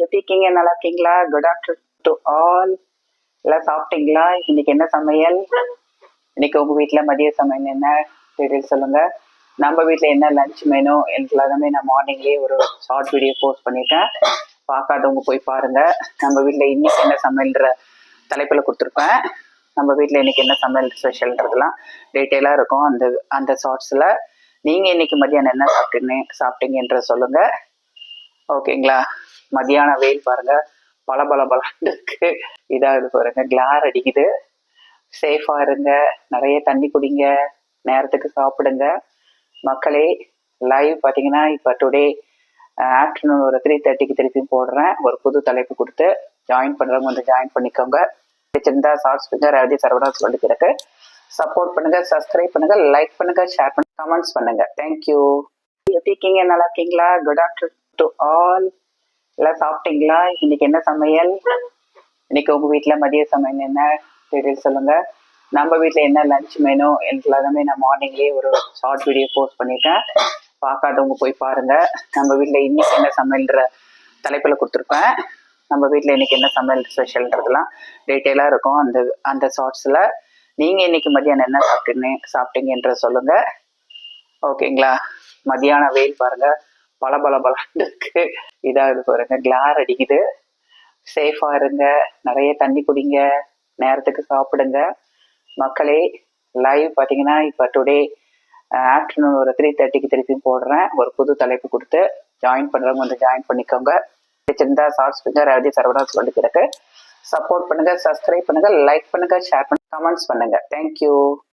எப்படி இருக்கீங்க? நல்லா இருக்கீங்களா? Good afternoon to all. எல்லாம் சாப்பிட்டீங்களா? இன்னைக்கு என்ன சமையல்? இன்னைக்கு உங்க வீட்டுல மதிய சமையல் என்ன டீடைல் சொல்லுங்க. நம்ம வீட்டுல என்ன லஞ்ச் மெனு எல்லாமே நான் மார்னிங்லேயே ஒரு ஷார்ட் வீடியோ போஸ்ட் பண்ணிட்டேன். பார்க்காதவங்க போய் பாருங்க. நம்ம வீட்டுல இன்னைக்கு என்ன சமையல்ன்ற தலைப்புல கொடுத்துருப்பேன். நம்ம வீட்டுல இன்னைக்கு என்ன சமையல் ஸ்பெஷல்ன்றதுலாம் டீட்டெயிலா இருக்கும் அந்த அந்த ஷார்ட்ஸ்ல. நீங்க இன்னைக்கு மதியானம் என்ன சாப்பிட்டீங்கன்ற சொல்லுங்க. ஓகேங்களா? மதியான வெயில் பாருங்க, பல பல பலன்னு இருக்கு. இதாவது பாருங்க, கிளார் அடிக்குது. சேஃபா இருங்க, நிறைய தண்ணி குடிங்க, நேரத்துக்கு சாப்பிடுங்க மக்களே. லைவ் பார்த்தீங்கன்னா இப்போ டுடே ஆஃப்டர்நூன் ஒரு 3:30க்கு திருப்பியும் போடுறேன். ஒரு புது தலைப்பு கொடுத்து ஜாயின் பண்ணுறவங்க வந்து ஜாயின் பண்ணிக்கோங்க. பிடிச்சிருந்தா ஷார்ட்ஸ் பண்ணுங்க. ரவி சரவணா சொல்லிக்கிறதுக்கு சப்போர்ட் பண்ணுங்க, சப்ஸ்கிரைப் பண்ணுங்க, லைக் பண்ணுங்க, ஷேர் பண்ணுங்க, கமெண்ட்ஸ் பண்ணுங்க. தேங்க்யூ. எப்படி இருக்கீங்க? நல்லா இருக்கீங்களா? Good afternoon to all. எல்லாம் சாப்பிட்டீங்களா? இன்னைக்கு என்ன சமையல்? இன்னைக்கு உங்க வீட்டுல மதிய சமையல் என்ன டீடைல் சொல்லுங்க. நம்ம வீட்டுல என்ன லஞ்ச் மெனு எல்லாமே நான் மார்னிங்லேயே ஒரு ஷார்ட் வீடியோ போஸ்ட் பண்ணிட்டேன். பார்க்காதவங்க போய் பாருங்க. நம்ம வீட்டுல இன்னைக்கு என்ன சமையல்ன்ற தலைப்புல கொடுத்துருப்பேன். நம்ம வீட்டுல இன்னைக்கு என்ன சமையல் ஸ்பெஷல்ன்றதுலாம் டீட்டெயிலா இருக்கும் அந்த அந்த ஷார்ட்ஸ்ல. நீங்க இன்னைக்கு மதியானம் என்ன சாப்பிட்டீங்கன்ற சொல்லுங்க. ஓகேங்களா? மதியான வெயில் பாருங்க, பல பல பலன்னு இருக்கு. இதாவது பாருங்க, கிளார் அடிக்குது. சேஃபா இருங்க, நிறைய தண்ணி குடிங்க, நேரத்துக்கு சாப்பிடுங்க மக்களே. லைவ் பார்த்தீங்கன்னா இப்போ டுடே ஆஃப்டர்நூன் ஒரு 3:30க்கு திருப்பியும் போடுறேன். ஒரு புது தலைப்பு கொடுத்து ஜாயின் பண்ணுறவங்க வந்து ஜாயின் பண்ணிக்கோங்க. பிடிச்சிருந்தா ஷார்ட்ஸ் பண்ணுங்க. ரவி சரவணா சொல்லிக்கிறதுக்கு சப்போர்ட் பண்ணுங்க, சப்ஸ்கிரைப் பண்ணுங்க, லைக் பண்ணுங்க, ஷேர் பண்ணுங்க, கமெண்ட்ஸ் பண்ணுங்க. தேங்க்யூ.